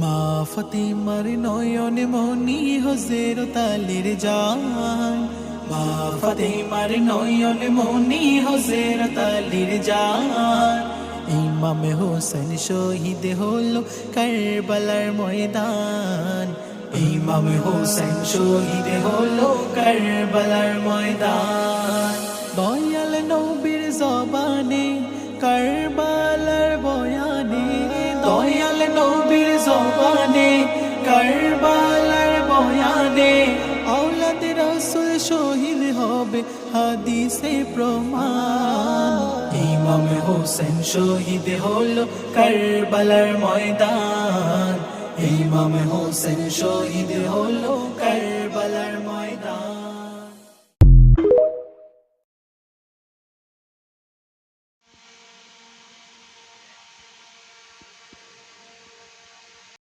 মা ফাতিমার নয়নে মনি হযরত আলীর জান, মা ফাতিমার নয়নে মনি হযরত আলীর জান। ইমাম হোসেন শহীদ হলো কারবালার ময়দান, ইমাম হোসেন শহীদ হলো কারবালার ময়দান। দয়াল নবীর জবানে কারবালার বয়ানে, দয়াল নবীর জবানে কারবালার বয়ানে, আওলাদ রাসূল শহীদ হবে হাদিসে প্রমাণ। ইমাম হোসেন শহীদ হলো কারবালার ময়দান, ইমাম হোসেন শহীদ হলো